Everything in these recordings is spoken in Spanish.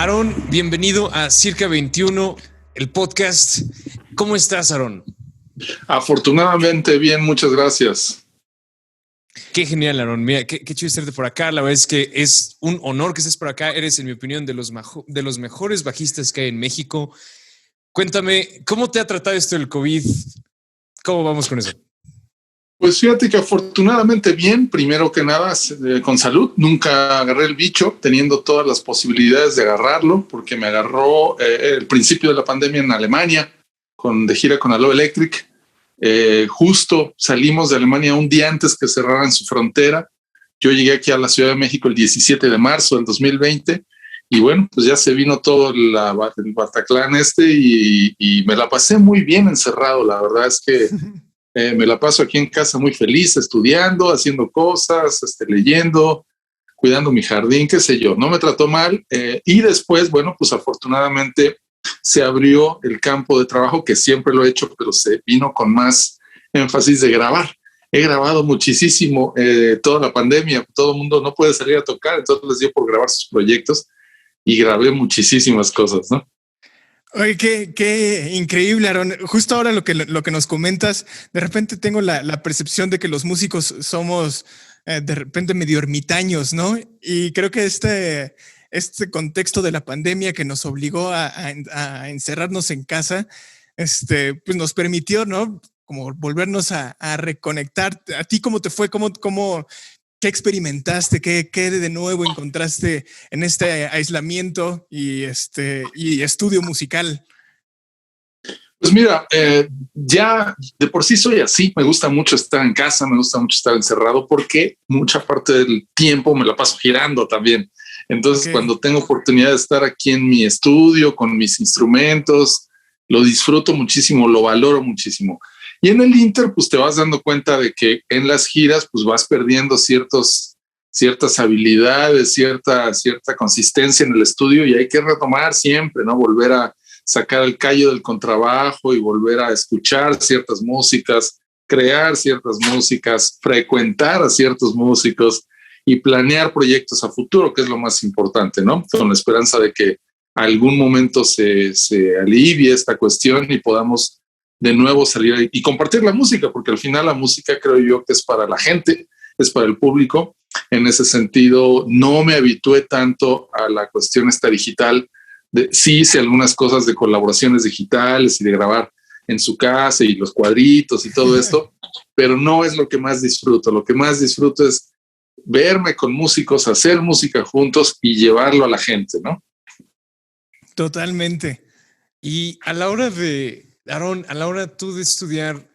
Aarón, bienvenido a Circa 21, el podcast. ¿Cómo estás, Aarón? Afortunadamente bien, muchas gracias. Qué genial, Aarón. Mira, qué chido estarte por acá. La verdad es que es un honor que estés por acá. Eres, en mi opinión, de los mejores bajistas que hay en México. Cuéntame, ¿cómo te ha tratado esto del COVID? ¿Cómo vamos con eso? Pues fíjate que afortunadamente bien, primero que nada, con salud. Nunca agarré el bicho, teniendo todas las posibilidades de agarrarlo, porque me agarró el principio de la pandemia en Alemania, de gira con Aloe Electric. Justo salimos de Alemania un día antes que cerraran su frontera. Yo llegué aquí a la Ciudad de México el 17 de marzo del 2020 y bueno, pues ya se vino todo el Bataclan y me la pasé muy bien encerrado. La verdad es que me la paso aquí en casa muy feliz, estudiando, haciendo cosas, leyendo, cuidando mi jardín, qué sé yo. No me trató mal y después, bueno, pues afortunadamente se abrió el campo de trabajo, que siempre lo he hecho, pero se vino con más énfasis de grabar. He grabado muchísimo toda la pandemia, todo el mundo no puede salir a tocar, entonces les dio por grabar sus proyectos y grabé muchísimas cosas, ¿no? Oye, qué increíble, Aarón. Justo ahora lo que nos comentas, de repente tengo la percepción de que los músicos somos de repente medio ermitaños, ¿no? Y creo que este contexto de la pandemia que nos obligó a encerrarnos en casa, pues nos permitió, ¿no? Como volvernos a reconectar. ¿A ti cómo te fue? ¿Qué experimentaste? ¿Qué de nuevo encontraste en este aislamiento y estudio musical? Pues mira, ya de por sí soy así. Me gusta mucho estar en casa, me gusta mucho estar encerrado porque mucha parte del tiempo me la paso girando también. Entonces, cuando tengo oportunidad de estar aquí en mi estudio con mis instrumentos, lo disfruto muchísimo, lo valoro muchísimo. Y en el Inter, pues te vas dando cuenta de que en las giras, pues vas perdiendo ciertas habilidades, cierta consistencia en el estudio y hay que retomar siempre, ¿no? Volver a sacar el callo del contrabajo y volver a escuchar ciertas músicas, crear ciertas músicas, frecuentar a ciertos músicos y planear proyectos a futuro, que es lo más importante, ¿no? Con la esperanza de que algún momento se alivie esta cuestión y podamos de nuevo salir y compartir la música, porque al final la música creo yo que es para la gente, es para el público. En ese sentido, no me habitué tanto a la cuestión esta digital. Sí hice algunas cosas de colaboraciones digitales y de grabar en su casa y los cuadritos y todo esto, pero no es lo que más disfruto. Lo que más disfruto es verme con músicos, hacer música juntos y llevarlo a la gente, ¿no? Totalmente. Y a la hora de, Aarón, a la hora tú de estudiar,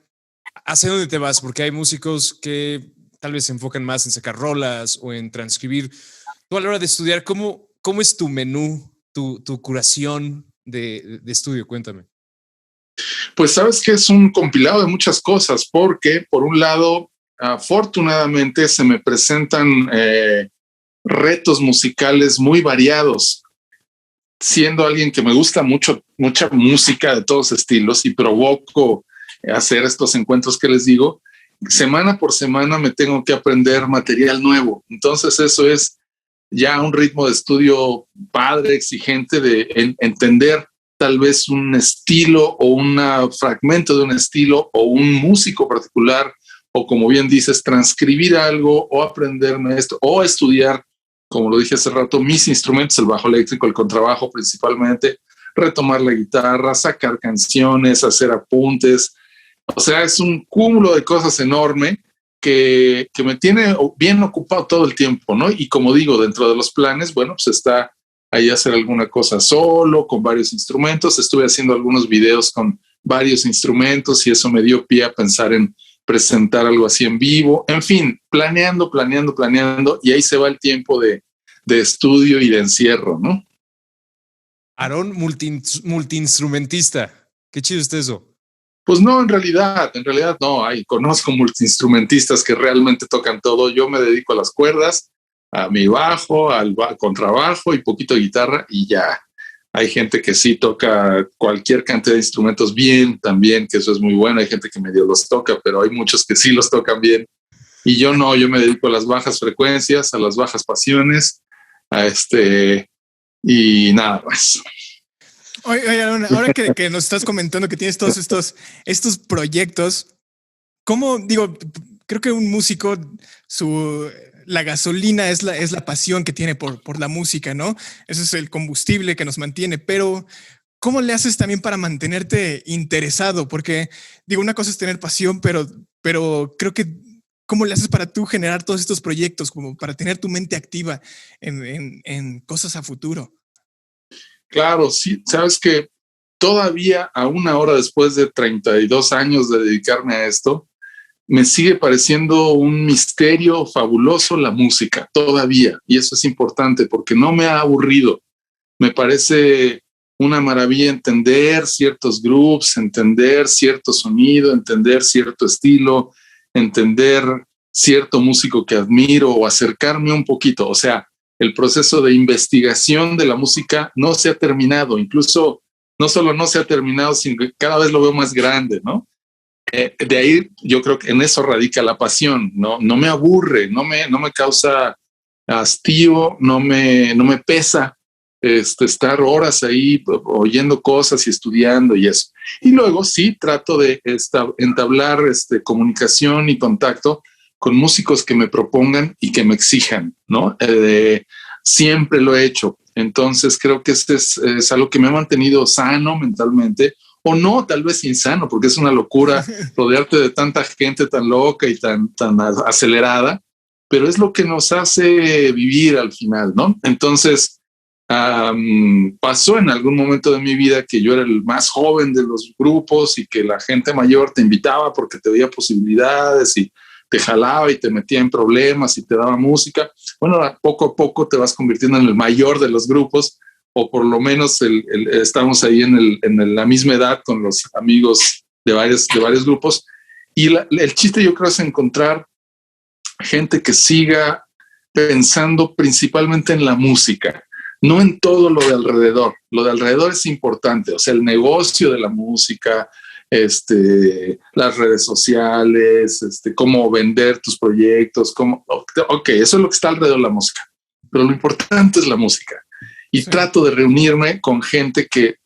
¿hacia dónde te vas? Porque hay músicos que tal vez se enfocan más en sacar rolas o en transcribir. Tú a la hora de estudiar, ¿cómo es tu menú, tu curación de estudio? Cuéntame. Pues sabes que es un compilado de muchas cosas, porque por un lado, afortunadamente se me presentan retos musicales muy variados. Siendo alguien que me gusta mucha música de todos estilos y provoco hacer estos encuentros que les digo, semana por semana me tengo que aprender material nuevo. Entonces eso es ya un ritmo de estudio padre, exigente de entender tal vez un estilo o un fragmento de un estilo o un músico particular, o como bien dices, transcribir algo o aprenderme esto o estudiar, como lo dije hace rato, mis instrumentos, el bajo eléctrico, el contrabajo principalmente, retomar la guitarra, sacar canciones, hacer apuntes. O sea, es un cúmulo de cosas enorme que me tiene bien ocupado todo el tiempo, ¿no? Y como digo, dentro de los planes, bueno, pues está ahí hacer alguna cosa solo, con varios instrumentos. Estuve haciendo algunos videos con varios instrumentos y eso me dio pie a pensar en presentar algo así en vivo. En fin, planeando, y ahí se va el tiempo de estudio y de encierro, ¿no? Aarón, multiinstrumentista. Qué chido es eso. Pues no, en realidad no. Conozco multiinstrumentistas que realmente tocan todo. Yo me dedico a las cuerdas, a mi bajo, al contrabajo y poquito de guitarra y ya. Hay gente que sí toca cualquier cantidad de instrumentos bien también, que eso es muy bueno. Hay gente que medio los toca, pero hay muchos que sí los tocan bien. Y yo no, yo me dedico a las bajas frecuencias, a las bajas pasiones, a y nada más. Oye, ahora que nos estás comentando que tienes todos estos proyectos, ¿cómo digo? Creo que un músico, la gasolina es la pasión que tiene por la música, ¿no? Ese es el combustible que nos mantiene, pero ¿cómo le haces también para mantenerte interesado? Porque digo, una cosa es tener pasión, pero creo que ¿cómo le haces para tú generar todos estos proyectos, como para tener tu mente activa en cosas a futuro? Claro, sí, sabes que todavía a una hora después de 32 años de dedicarme a esto, me sigue pareciendo un misterio fabuloso la música, todavía. Y eso es importante porque no me ha aburrido. Me parece una maravilla entender ciertos grupos, entender cierto sonido, entender cierto estilo, entender cierto músico que admiro o acercarme un poquito. O sea, el proceso de investigación de la música no se ha terminado, incluso no solo no se ha terminado, sino que cada vez lo veo más grande, ¿no? De ahí yo creo que en eso radica la pasión, ¿no? No me aburre, no me causa hastío, no me pesa estar horas ahí oyendo cosas y estudiando y eso. Y luego sí trato de entablar comunicación y contacto con músicos que me propongan y que me exijan, ¿no? Siempre lo he hecho. Entonces creo que es algo que me ha mantenido sano mentalmente, o no, tal vez insano, porque es una locura rodearte de tanta gente tan loca y tan acelerada, pero es lo que nos hace vivir al final, ¿no? Entonces, pasó en algún momento de mi vida que yo era el más joven de los grupos y que la gente mayor te invitaba porque te veía posibilidades y te jalaba y te metía en problemas y te daba música. Bueno, poco a poco te vas convirtiendo en el mayor de los grupos, o por lo menos estamos ahí en la misma edad con los amigos de varios grupos. Y el chiste yo creo es encontrar gente que siga pensando principalmente en la música, no en todo lo de alrededor. Lo de alrededor es importante, o sea, el negocio de la música, las redes sociales, cómo vender tus proyectos, ok, eso es lo que está alrededor de la música, pero lo importante es la música. Y sí, trato de reunirme con gente que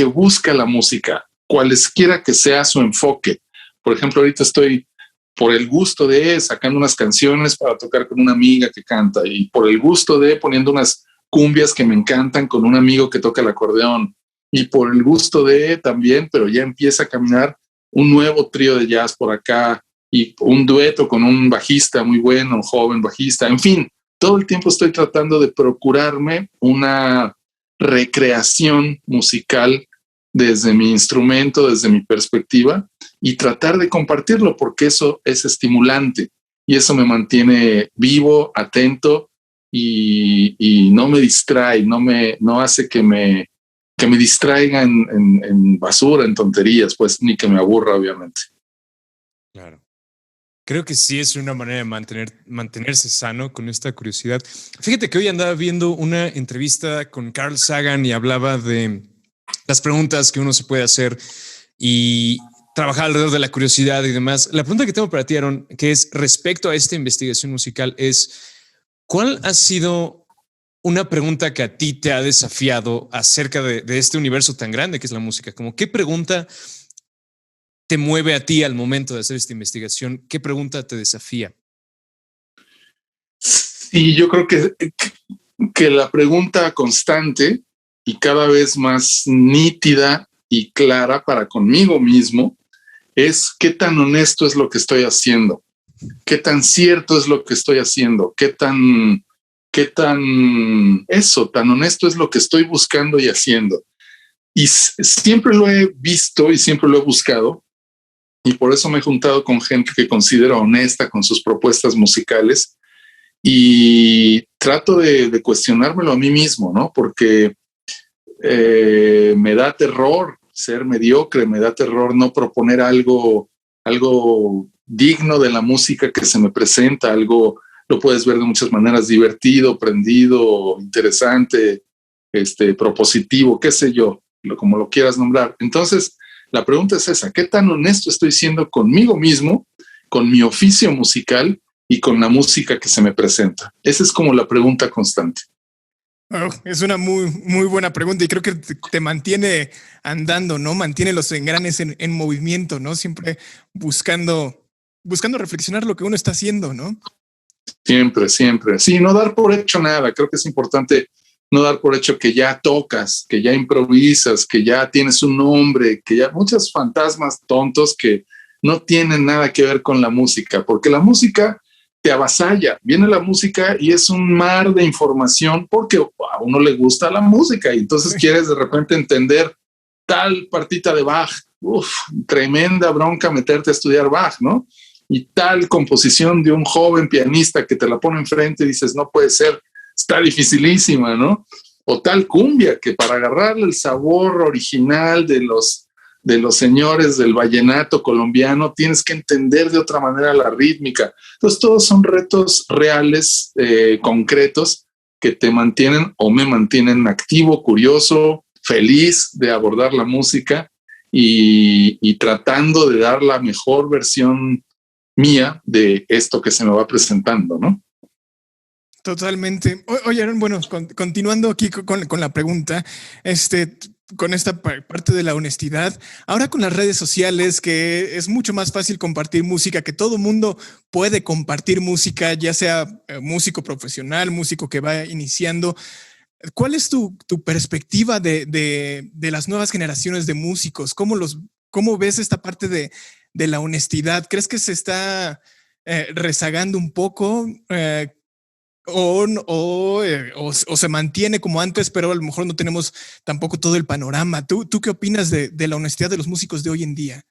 busca la música, cualesquiera que sea su enfoque. Por ejemplo, ahorita estoy por el gusto de sacando unas canciones para tocar con una amiga que canta, y por el gusto de poniendo unas cumbias que me encantan con un amigo que toca el acordeón, y por el gusto de también, pero ya empieza a caminar un nuevo trío de jazz por acá, y un dueto con un bajista muy bueno, un joven bajista, en fin. Todo el tiempo estoy tratando de procurarme una recreación musical desde mi instrumento, desde mi perspectiva, y tratar de compartirlo porque eso es estimulante y eso me mantiene vivo, atento y no me distrae, no hace que me distraiga en basura, en tonterías, pues ni que me aburra, obviamente. Claro. Creo que sí es una manera de mantenerse sano con esta curiosidad. Fíjate que hoy andaba viendo una entrevista con Carl Sagan y hablaba de las preguntas que uno se puede hacer y trabajar alrededor de la curiosidad y demás. La pregunta que tengo para ti, Aaron, que es respecto a esta investigación musical, es ¿cuál ha sido una pregunta que a ti te ha desafiado acerca de este universo tan grande que es la música? Como, ¿qué pregunta te mueve a ti al momento de hacer esta investigación? ¿Qué pregunta te desafía? Sí, yo creo que la pregunta constante y cada vez más nítida y clara para conmigo mismo es qué tan honesto es lo que estoy haciendo, qué tan cierto es lo que estoy haciendo, qué tan tan honesto es lo que estoy buscando y haciendo. Y siempre lo he visto y siempre lo he buscado, y por eso me he juntado con gente que considero honesta con sus propuestas musicales, y trato de cuestionármelo a mí mismo, ¿no? Porque me da terror ser mediocre, me da terror no proponer algo digno de la música que se me presenta, algo, lo puedes ver de muchas maneras, divertido, prendido, interesante, propositivo, qué sé yo, como lo quieras nombrar. Entonces, la pregunta es esa: ¿qué tan honesto estoy siendo conmigo mismo, con mi oficio musical y con la música que se me presenta? Esa es como la pregunta constante. Oh, es una muy, muy buena pregunta y creo que te mantiene andando, ¿no? Mantiene los engranes en movimiento, ¿no? Siempre buscando reflexionar lo que uno está haciendo, ¿no? Siempre, siempre. Sí, no dar por hecho nada. Creo que es importante no dar por hecho que ya tocas, que ya improvisas, que ya tienes un nombre, que ya muchos fantasmas tontos que no tienen nada que ver con la música, porque la música te avasalla. Viene la música y es un mar de información porque a uno le gusta la música y entonces quieres de repente entender tal partita de Bach. Uf, tremenda bronca meterte a estudiar Bach, ¿no? Y tal composición de un joven pianista que te la pone enfrente y dices, no puede ser, está dificilísima, ¿no? O tal cumbia que para agarrarle el sabor original de los señores del vallenato colombiano tienes que entender de otra manera la rítmica. Entonces todos son retos reales, concretos, que te mantienen o me mantienen activo, curioso, feliz de abordar la música y tratando de dar la mejor versión mía de esto que se me va presentando, ¿no? Totalmente. Oye, Aaron, bueno, continuando aquí con la pregunta, con esta parte de la honestidad, ahora con las redes sociales, que es mucho más fácil compartir música, que todo mundo puede compartir música, ya sea músico profesional, músico que va iniciando. ¿Cuál es tu perspectiva de las nuevas generaciones de músicos? ¿Cómo ves esta parte de la honestidad? ¿Crees que se está rezagando un poco? O se mantiene como antes, pero a lo mejor no tenemos tampoco todo el panorama. ¿Tú qué opinas de la honestidad de los músicos de hoy en día?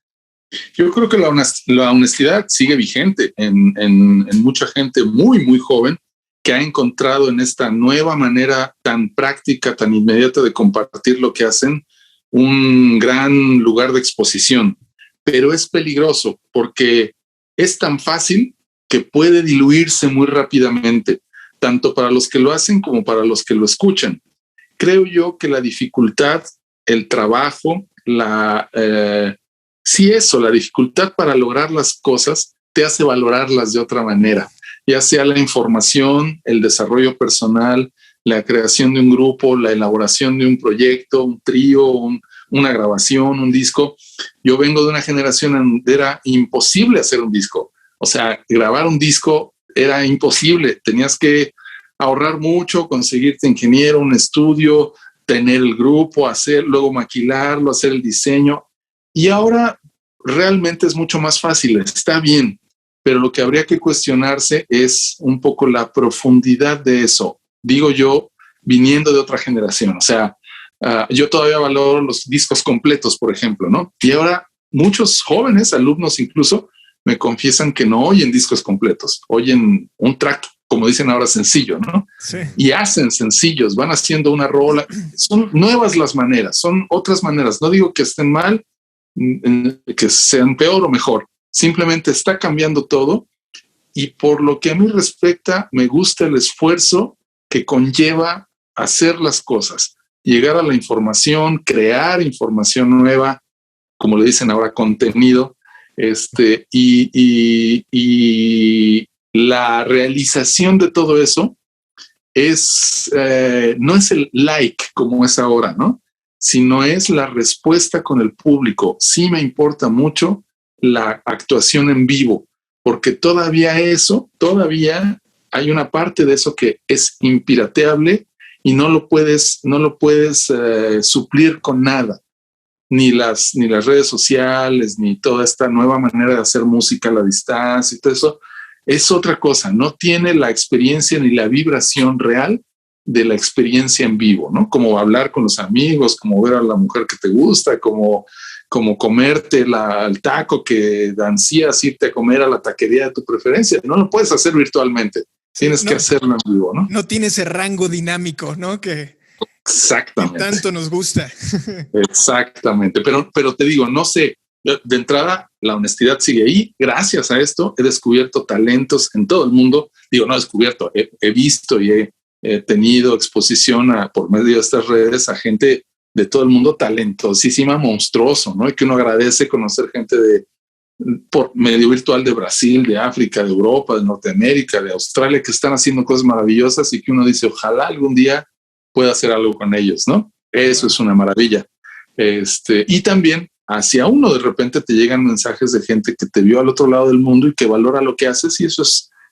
Yo creo que la honestidad sigue vigente en mucha gente muy, muy joven que ha encontrado en esta nueva manera tan práctica, tan inmediata de compartir lo que hacen, un gran lugar de exposición. Pero es peligroso porque es tan fácil que puede diluirse muy rápidamente, tanto para los que lo hacen como para los que lo escuchan. Creo yo que la dificultad, el trabajo, sí, eso, la dificultad para lograr las cosas te hace valorarlas de otra manera, ya sea la información, el desarrollo personal, la creación de un grupo, la elaboración de un proyecto, un trío, una grabación, un disco. Yo vengo de una generación en donde era imposible hacer un disco. O sea, grabar un disco era imposible. Tenías que ahorrar mucho, conseguirte ingeniero, un estudio, tener el grupo, luego maquilarlo, hacer el diseño. Y ahora realmente es mucho más fácil, está bien, pero lo que habría que cuestionarse es un poco la profundidad de eso. Digo yo, viniendo de otra generación, o sea, yo todavía valoro los discos completos, por ejemplo, ¿no? Y ahora muchos jóvenes, alumnos incluso, me confiesan que no oyen discos completos, oyen un track, como dicen ahora, sencillo, ¿no? Sí. Y hacen sencillos, van haciendo una rola. Son nuevas las maneras, son otras maneras. No digo que estén mal, que sean peor o mejor. Simplemente está cambiando todo y por lo que a mí respecta, me gusta el esfuerzo que conlleva hacer las cosas, llegar a la información, crear información nueva, como le dicen ahora, contenido, y la realización de todo eso no es el like como es ahora, ¿no? Sino es la respuesta con el público. Sí me importa mucho la actuación en vivo, porque todavía hay una parte de eso que es impirateable y no lo puedes suplir con nada. Ni las redes sociales, ni toda esta nueva manera de hacer música a la distancia y todo eso, es otra cosa. No tiene la experiencia ni la vibración real de la experiencia en vivo, ¿no? Como hablar con los amigos, como ver a la mujer que te gusta, como comerte el taco que ansías irte a comer a la taquería de tu preferencia. No lo puedes hacer virtualmente. Tienes que hacerlo en vivo, ¿no? No tiene ese rango dinámico, ¿no? Exactamente. Que tanto nos gusta. Exactamente. Pero te digo, no sé, de entrada, la honestidad sigue ahí. Gracias a esto he descubierto talentos en todo el mundo. Digo, no he descubierto, he visto y he tenido exposición por medio de estas redes a gente de todo el mundo talentosísima, monstruoso, ¿no? Y que uno agradece conocer gente por medio virtual de Brasil, de África, de Europa, de Norteamérica, de Australia, que están haciendo cosas maravillosas y que uno dice, ojalá algún día pueda hacer algo con ellos, ¿no? Eso es una maravilla. Y también hacia uno de repente te llegan mensajes de gente que te vio al otro lado del mundo y que valora lo que haces, y eso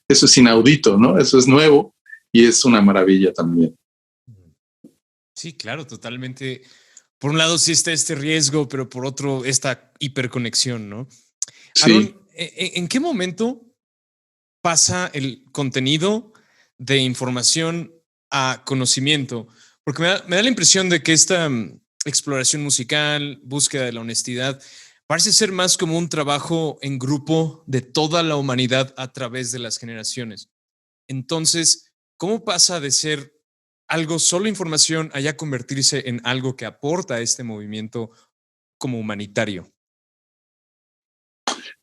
es inaudito, ¿no? Eso es nuevo y es una maravilla también. Sí, claro, totalmente. Por un lado sí está este riesgo, pero por otro esta hiperconexión, ¿no? Sí. Aaron, ¿en qué momento pasa el contenido de información a conocimiento? Porque me da la impresión de que esta exploración musical, búsqueda de la honestidad, parece ser más como un trabajo en grupo de toda la humanidad a través de las generaciones. Entonces, ¿cómo pasa de ser algo solo información a ya convertirse en algo que aporta a este movimiento como humanitario?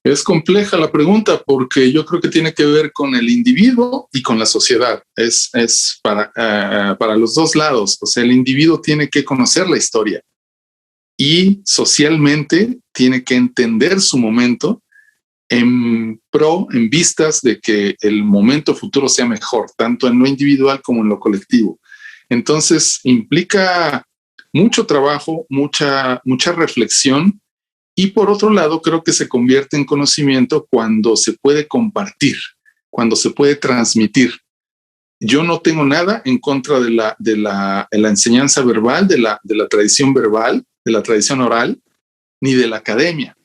Es compleja la pregunta porque yo creo que tiene que ver con el individuo y con la sociedad. Es para los dos lados. O sea, el individuo tiene que conocer la historia y socialmente tiene que entender su momento en vistas de que el momento futuro sea mejor, tanto en lo individual como en lo colectivo. Entonces, implica mucho trabajo, mucha reflexión. Y por otro lado, creo que se convierte en conocimiento cuando se puede compartir, cuando se puede transmitir. Yo no tengo nada en contra de la enseñanza verbal, de la tradición verbal, de la tradición oral, ni de la academia.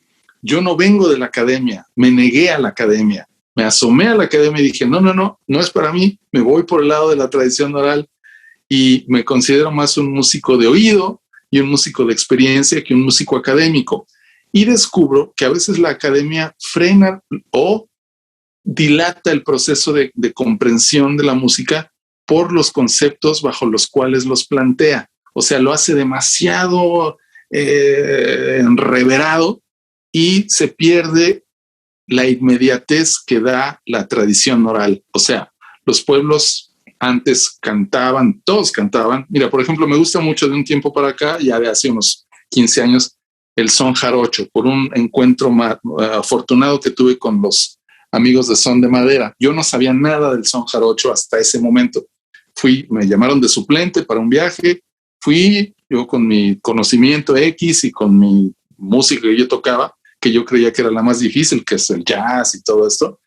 Yo no vengo de la academia, me negué a la academia, me asomé a la academia y dije, no es para mí, me voy por el lado de la tradición oral y me considero más un músico de oído y un músico de experiencia que un músico académico. Y descubro que a veces la academia frena o dilata el proceso de comprensión de la música por los conceptos bajo los cuales los plantea. O sea, lo hace demasiado enreverado y se pierde la inmediatez que da la tradición oral. O sea, los pueblos antes cantaban, todos cantaban. Mira, por ejemplo, me gusta mucho de un tiempo para acá, ya de hace unos 15 años, el son jarocho, por un encuentro afortunado que tuve con los amigos de Son de Madera. Yo no sabía nada del son jarocho hasta ese momento. Me llamaron de suplente para un viaje, fui yo con mi conocimiento X y con mi música que yo tocaba, que yo creía que era la más difícil, que es el jazz y todo esto.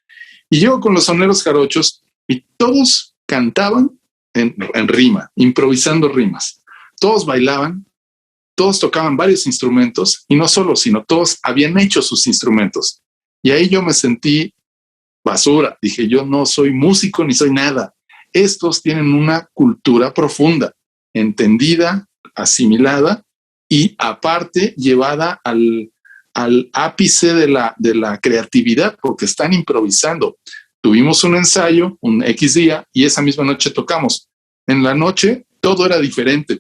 Y llego con los soneros jarochos y todos cantaban en rima, improvisando rimas. Todos bailaban, todos tocaban varios instrumentos y no solo, sino todos habían hecho sus instrumentos. Y ahí yo me sentí basura. Dije, yo no soy músico ni soy nada. Estos tienen una cultura profunda, entendida, asimilada y aparte llevada al ápice de la creatividad porque están improvisando. Tuvimos un ensayo, un X día, y esa misma noche tocamos. En la noche todo era diferente,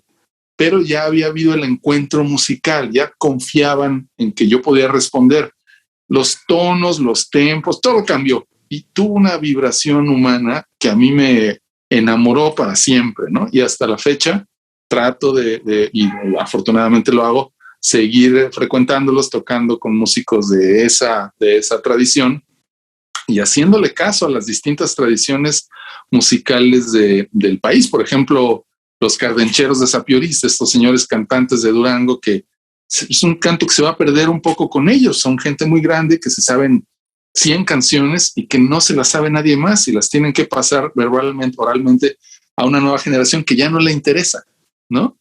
pero ya había habido el encuentro musical, ya confiaban en que yo podía responder. Los tonos, los tempos, todo cambió y tuvo una vibración humana que a mí me enamoró para siempre, ¿no? Y hasta la fecha trato y afortunadamente lo hago, seguir frecuentándolos, tocando con músicos de esa tradición y haciéndole caso a las distintas tradiciones musicales del país. Por ejemplo, los cardencheros de Sapiorís, estos señores cantantes de Durango, que es un canto que se va a perder un poco con ellos. Son gente muy grande que se saben 100 canciones y que no se las sabe nadie más y las tienen que pasar verbalmente, oralmente a una nueva generación que ya no le interesa, ¿no?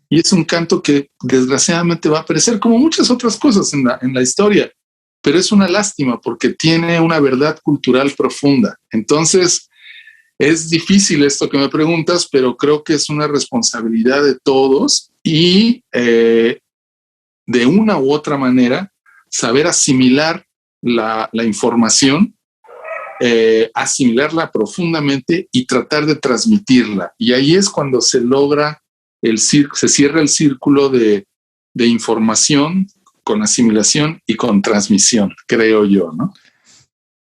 Y es un canto que desgraciadamente va a perecer como muchas otras cosas en la historia, pero es una lástima porque tiene una verdad cultural profunda. Entonces, es difícil esto que me preguntas, pero creo que es una responsabilidad de todos y de una u otra manera saber asimilar la información, asimilarla profundamente y tratar de transmitirla. Y ahí es cuando se logra se cierra el círculo de información con asimilación y con transmisión, creo yo, ¿no?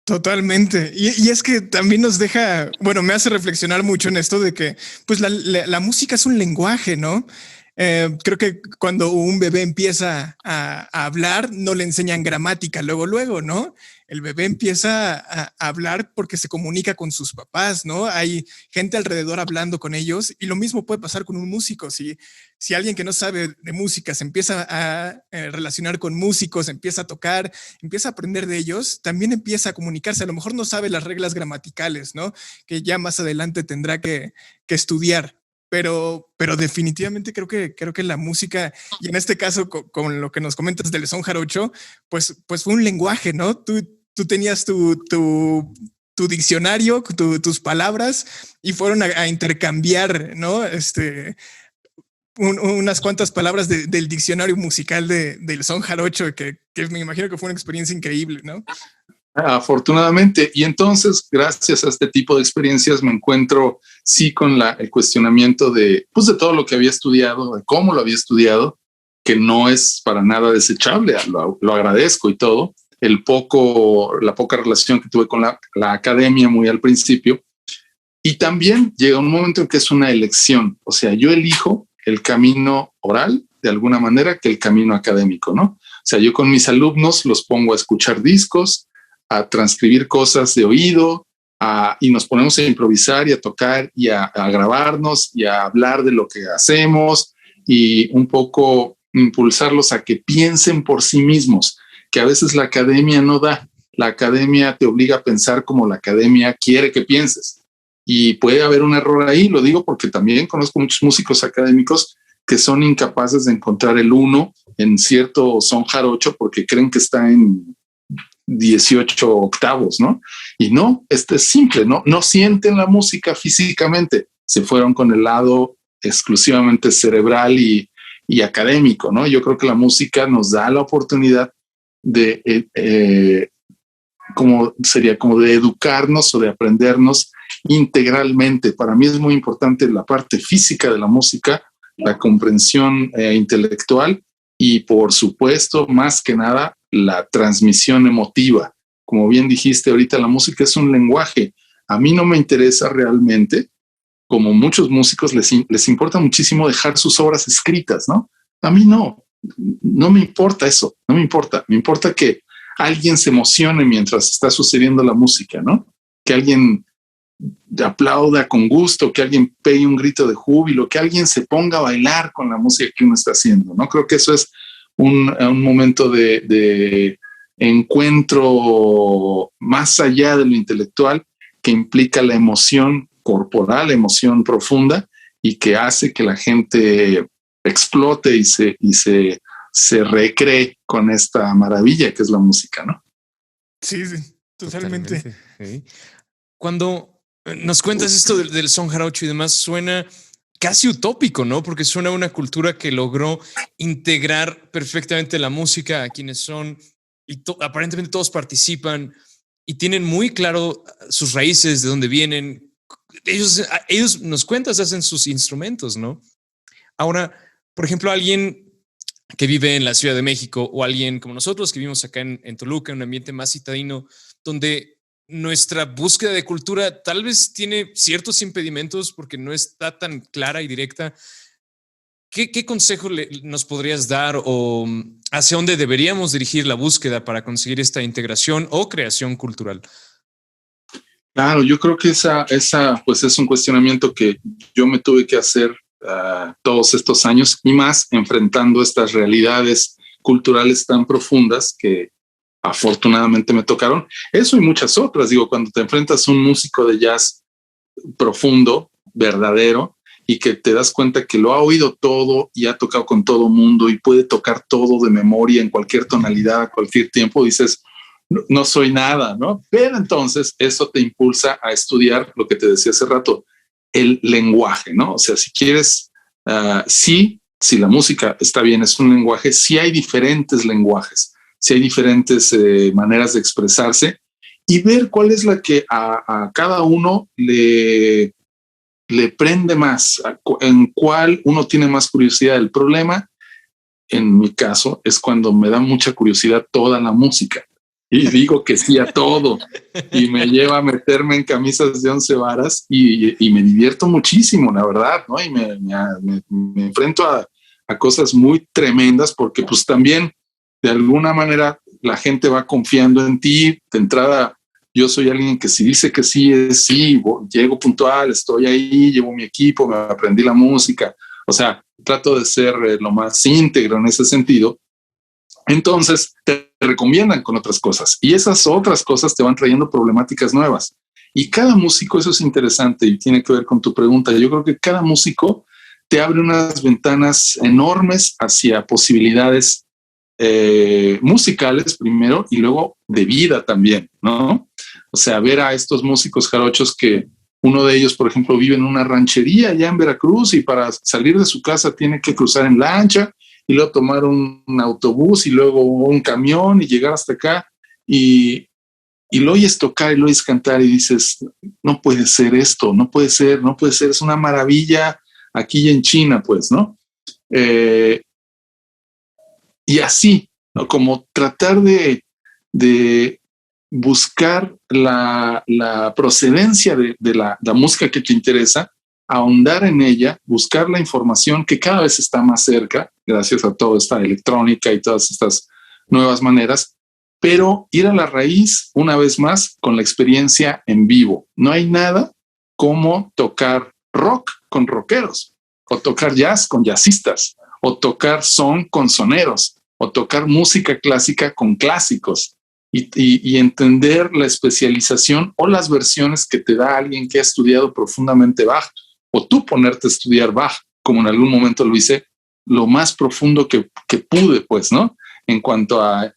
Totalmente. Y es que también nos deja, bueno, me hace reflexionar mucho en esto de que, pues la música es un lenguaje, ¿no? Creo que cuando un bebé empieza a hablar, no le enseñan gramática luego, ¿no? el bebé empieza a hablar porque se comunica con sus papás, ¿no? Hay gente alrededor hablando con ellos y lo mismo puede pasar con un músico. Si alguien que no sabe de música se empieza a relacionar con músicos, empieza a tocar, empieza a aprender de ellos, también empieza a comunicarse. A lo mejor no sabe las reglas gramaticales, ¿no? Que ya más adelante tendrá que estudiar. Pero definitivamente creo que la música, y en este caso con lo que nos comentas del son jarocho, pues fue un lenguaje, ¿no? Tú tenías tu diccionario, tus palabras, y fueron a intercambiar, ¿no? Unas cuantas palabras del diccionario musical del son jarocho, que me imagino que fue una experiencia increíble, ¿no? Afortunadamente. Y entonces, gracias a este tipo de experiencias, me encuentro sí con el cuestionamiento de todo lo que había estudiado, de cómo lo había estudiado, que no es para nada desechable, lo agradezco y todo. La poca relación que tuve con la academia muy al principio. Y también llega un momento en que es una elección. O sea, yo elijo el camino oral de alguna manera que el camino académico, ¿no? O sea, yo con mis alumnos los pongo a escuchar discos, a transcribir cosas de oído, y nos ponemos a improvisar y a tocar y a grabarnos y a hablar de lo que hacemos y un poco impulsarlos a que piensen por sí mismos, que a veces la academia no da. La academia te obliga a pensar como la academia quiere que pienses. Y puede haber un error ahí, lo digo porque también conozco muchos músicos académicos que son incapaces de encontrar el uno en cierto son jarocho porque creen que está en 18 octavos, ¿no? Y no, es simple, ¿no? No sienten la música físicamente, se fueron con el lado exclusivamente cerebral y académico, ¿no? Yo creo que la música nos da la oportunidad de, como de educarnos o de aprendernos integralmente. Para mí es muy importante la parte física de la música, la comprensión intelectual y, por supuesto, más que nada, la transmisión emotiva. Como bien dijiste ahorita, la música es un lenguaje. A mí no me interesa realmente, como muchos músicos les importa muchísimo dejar sus obras escritas, ¿no? A mí no me importa eso, no me importa. Me importa que alguien se emocione mientras está sucediendo la música, ¿no? Que alguien aplauda con gusto, que alguien pegue un grito de júbilo, que alguien se ponga a bailar con la música que uno está haciendo, ¿no? Creo que eso es un momento de encuentro más allá de lo intelectual, que implica la emoción corporal, emoción profunda, y que hace que la gente explote y se recree con esta maravilla que es la música, ¿no? Sí, totalmente. Sí. Cuando nos cuentas esto del son jarocho y demás, suena casi utópico, ¿no? Porque suena a una cultura que logró integrar perfectamente la música a quienes son, y aparentemente todos participan y tienen muy claro sus raíces, de dónde vienen. Ellos nos cuentas, hacen sus instrumentos, ¿no? Ahora, por ejemplo, alguien que vive en la Ciudad de México o alguien como nosotros que vivimos acá en Toluca, en un ambiente más citadino, donde nuestra búsqueda de cultura tal vez tiene ciertos impedimentos porque no está tan clara y directa. ¿Qué consejo nos podrías dar o hacia dónde deberíamos dirigir la búsqueda para conseguir esta integración o creación cultural? Claro, yo creo que esa pues es un cuestionamiento que yo me tuve que hacer todos estos años y más enfrentando estas realidades culturales tan profundas que afortunadamente me tocaron. Eso y muchas otras. Digo, cuando te enfrentas a un músico de jazz profundo, verdadero, y que te das cuenta que lo ha oído todo y ha tocado con todo mundo y puede tocar todo de memoria en cualquier tonalidad, a cualquier tiempo, dices, no soy nada, ¿no? Pero entonces eso te impulsa a estudiar lo que te decía hace rato, el lenguaje, ¿no? O sea, si quieres, si la música está bien, es un lenguaje, sí hay diferentes lenguajes, sí hay diferentes maneras de expresarse y ver cuál es la que a cada uno le prende más, en cuál uno tiene más curiosidad. El problema, en mi caso, es cuando me da mucha curiosidad toda la música y digo que sí a todo y me lleva a meterme en camisas de 11 varas y me divierto muchísimo, la verdad, ¿no? Y me enfrento a cosas muy tremendas porque pues también de alguna manera la gente va confiando en ti. De entrada, yo soy alguien que si dice que sí, es sí, llego puntual, estoy ahí, llevo mi equipo, me aprendí la música. O sea, trato de ser lo más íntegro en ese sentido. Entonces, te recomiendan con otras cosas y esas otras cosas te van trayendo problemáticas nuevas. Y cada músico, eso es interesante y tiene que ver con tu pregunta. Yo creo que cada músico te abre unas ventanas enormes hacia posibilidades musicales primero y luego de vida también, ¿no? O sea, ver a estos músicos jarochos que uno de ellos, por ejemplo, vive en una ranchería allá en Veracruz y para salir de su casa tiene que cruzar en lancha y luego tomar un autobús y luego un camión y llegar hasta acá y lo oyes tocar y lo oyes cantar y dices, no puede ser esto, no puede ser, es una maravilla aquí en China, pues, ¿no? Y así, ¿no? Como tratar de buscar la procedencia de la música que te interesa, ahondar en ella, buscar la información que cada vez está más cerca, gracias a toda esta electrónica y todas estas nuevas maneras, pero ir a la raíz una vez más con la experiencia en vivo. No hay nada como tocar rock con rockeros, o tocar jazz con jazzistas, o tocar son con soneros, o tocar música clásica con clásicos, y entender la especialización o las versiones que te da alguien que ha estudiado profundamente Bach, o tú ponerte a estudiar Bach, como en algún momento lo hice, lo más profundo que pude, pues, ¿no? En cuanto a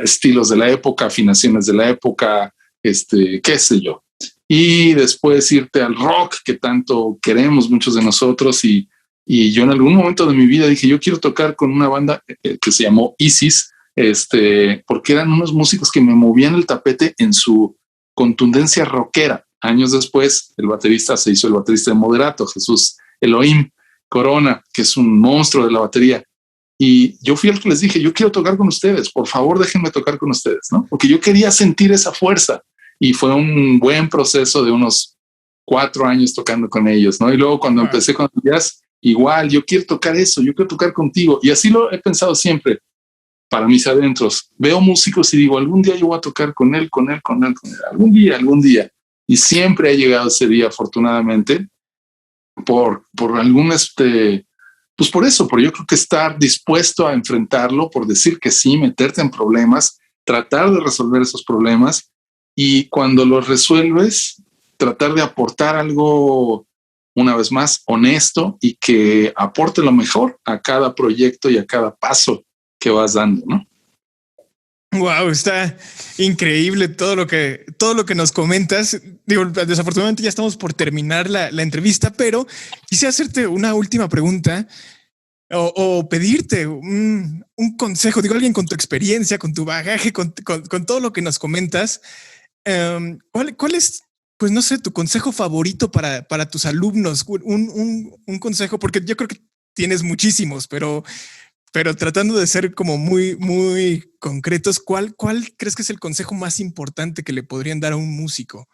estilos de la época, afinaciones de la época, qué sé yo. Y después irte al rock que tanto queremos muchos de nosotros y yo en algún momento de mi vida dije, yo quiero tocar con una banda que se llamó Isis, porque eran unos músicos que me movían el tapete en su contundencia rockera. Años después, el baterista se hizo el baterista de Moderato, Jesús Elohim Corona, que es un monstruo de la batería. Y yo fui el que les dije, yo quiero tocar con ustedes, por favor déjenme tocar con ustedes, ¿no? Porque yo quería sentir esa fuerza y fue un buen proceso de unos 4 años tocando con ellos, ¿no? Y luego cuando empecé con el jazz, igual, yo quiero tocar eso, yo quiero tocar contigo. Y así lo he pensado siempre para mis adentros. Veo músicos y digo, algún día yo voy a tocar con él. Algún día. Y siempre ha llegado ese día, afortunadamente, por algún, pues por eso, por yo creo que estar dispuesto a enfrentarlo, por decir que sí, meterte en problemas, tratar de resolver esos problemas y cuando los resuelves, tratar de aportar algo, una vez más, honesto y que aporte lo mejor a cada proyecto y a cada paso que vas dando, ¿no? Wow, está increíble todo lo que nos comentas. Digo, desafortunadamente ya estamos por terminar la entrevista, pero quise hacerte una última pregunta o pedirte un consejo. Digo, alguien con tu experiencia, con tu bagaje, con todo lo que nos comentas. ¿Cuál es, pues no sé, tu consejo favorito para tus alumnos? Un consejo, porque yo creo que tienes muchísimos, pero tratando de ser como muy, muy concretos, ¿cuál crees que es el consejo más importante que le podrían dar a un músico?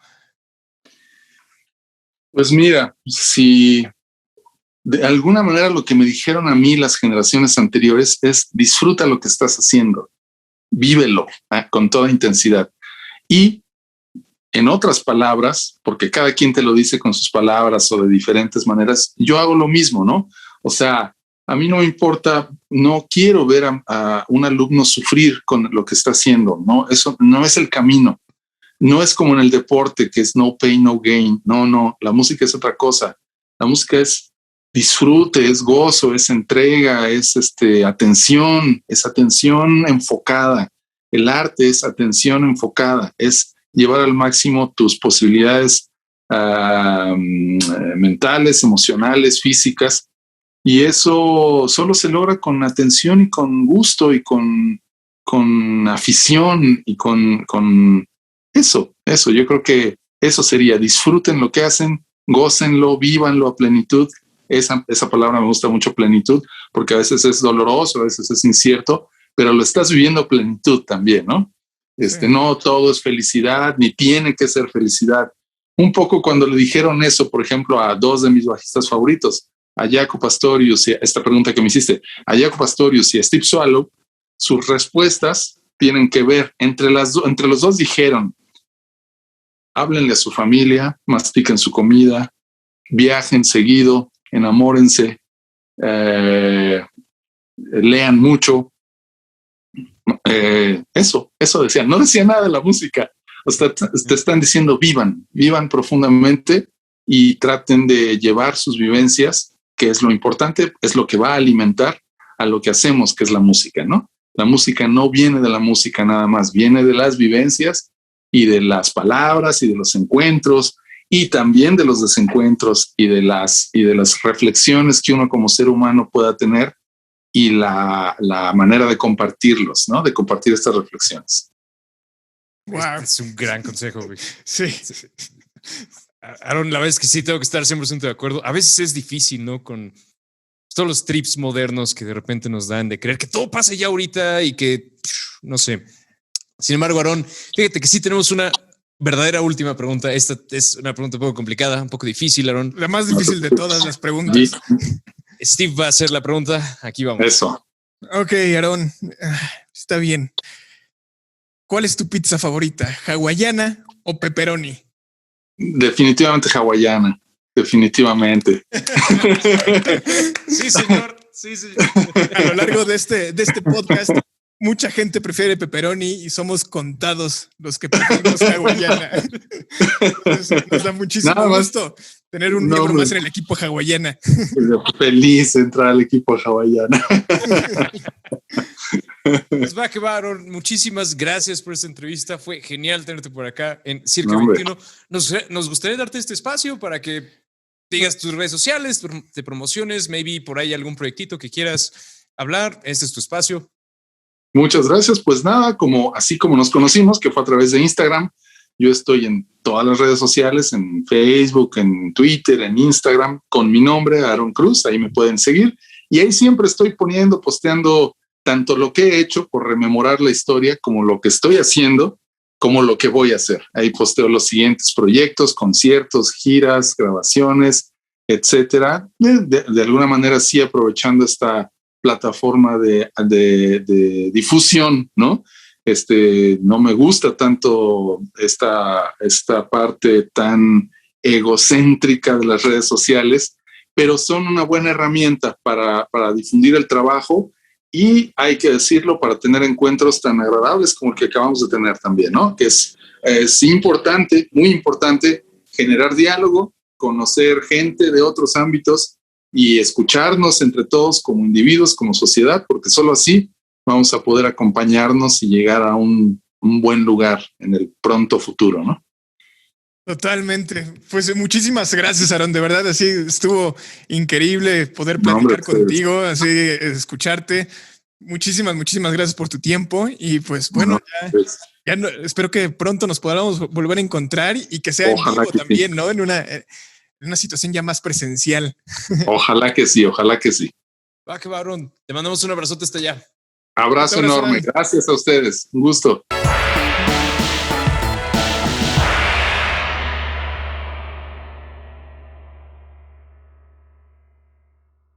Pues mira, si de alguna manera lo que me dijeron a mí las generaciones anteriores es disfruta lo que estás haciendo, vívelo con toda intensidad. Y en otras palabras, porque cada quien te lo dice con sus palabras o de diferentes maneras, yo hago lo mismo, ¿no? O sea, a mí no me importa, no quiero ver a un alumno sufrir con lo que está haciendo, ¿no? Eso no es el camino. No es como en el deporte, que es no pain, no gain. No, la música es otra cosa. La música es disfrute, es gozo, es entrega, es atención enfocada. El arte es atención enfocada, es llevar al máximo tus posibilidades mentales, emocionales, físicas. Y eso solo se logra con atención y con gusto y con afición y con eso. Yo creo que eso sería, disfruten lo que hacen, gócenlo, vívanlo a plenitud. Esa palabra me gusta mucho, plenitud, porque a veces es doloroso, a veces es incierto, pero lo estás viviendo a plenitud también, ¿no? Sí. No todo es felicidad, ni tiene que ser felicidad. Un poco cuando le dijeron eso, por ejemplo, a 2 de mis bajistas favoritos, a Jaco Pastorius, y esta pregunta que me hiciste, a Jaco Pastorius y a Steve Swallow, sus respuestas tienen que ver, entre los dos dijeron, háblenle a su familia, mastiquen su comida, viajen seguido, enamórense, lean mucho. Eso decían. No decía nada de la música. O sea, te están diciendo vivan profundamente y traten de llevar sus vivencias, que es lo importante, es lo que va a alimentar a lo que hacemos, que es la música, ¿no? La música no viene de la música nada más, viene de las vivencias y de las palabras y de los encuentros y también de los desencuentros y de las reflexiones que uno como ser humano pueda tener y la manera de compartirlos, ¿no? De compartir estas reflexiones. Wow. Es un gran consejo, güey. Sí. Aaron, la verdad es que sí tengo que estar 100% de acuerdo. A veces es difícil, ¿no? Con todos los trips modernos que de repente nos dan de creer que todo pasa ya ahorita y que, no sé. Sin embargo, Aaron, fíjate que sí tenemos una verdadera última pregunta. Esta es una pregunta un poco complicada, un poco difícil, Aaron. La más difícil de todas las preguntas. Steve va a hacer la pregunta. Aquí vamos. Eso. Ok, Aaron, está bien. ¿Cuál es tu pizza favorita? ¿Hawaiana o pepperoni? Definitivamente hawaiana. Definitivamente. Sí, señor. Sí, señor. A lo largo de este podcast, mucha gente prefiere pepperoni y somos contados los que preferimos hawaiana. Nos da muchísimo gusto tener un miembro más en el equipo hawaiana. Feliz de entrar al equipo hawaiana. Pues va que va, Aaron. Muchísimas gracias por esta entrevista. Fue genial tenerte por acá en Circa 21. Nos gustaría darte este espacio para que digas tus redes sociales, te promociones, maybe por ahí algún proyectito que quieras hablar. Este es tu espacio. Muchas gracias. Pues nada, así como nos conocimos, que fue a través de Instagram, yo estoy en todas las redes sociales, en Facebook, en Twitter, en Instagram, con mi nombre, Aaron Cruz. Ahí me pueden seguir. Y ahí siempre estoy posteando tanto lo que he hecho por rememorar la historia, como lo que estoy haciendo, como lo que voy a hacer. Ahí posteo los siguientes proyectos, conciertos, giras, grabaciones, etcétera. De alguna manera sí aprovechando esta plataforma de difusión, ¿no? No me gusta tanto esta parte tan egocéntrica de las redes sociales, pero son una buena herramienta para difundir el trabajo y, hay que decirlo, para tener encuentros tan agradables como el que acabamos de tener también, ¿no? Que es importante, muy importante, generar diálogo, conocer gente de otros ámbitos y escucharnos entre todos como individuos, como sociedad, porque solo así vamos a poder acompañarnos y llegar a un buen lugar en el pronto futuro, ¿no? Totalmente. Pues muchísimas gracias, Aaron. De verdad, así estuvo increíble poder platicar contigo, así escucharte. Muchísimas gracias por tu tiempo. Y pues bueno, espero que pronto nos podamos volver a encontrar y que sea en vivo también, sí, ¿no? En una situación ya más presencial. Ojalá que sí, ojalá que sí. Va que va, Aaron. Te mandamos un abrazote hasta allá. Abrazo enorme. Gracias a ustedes. Un gusto.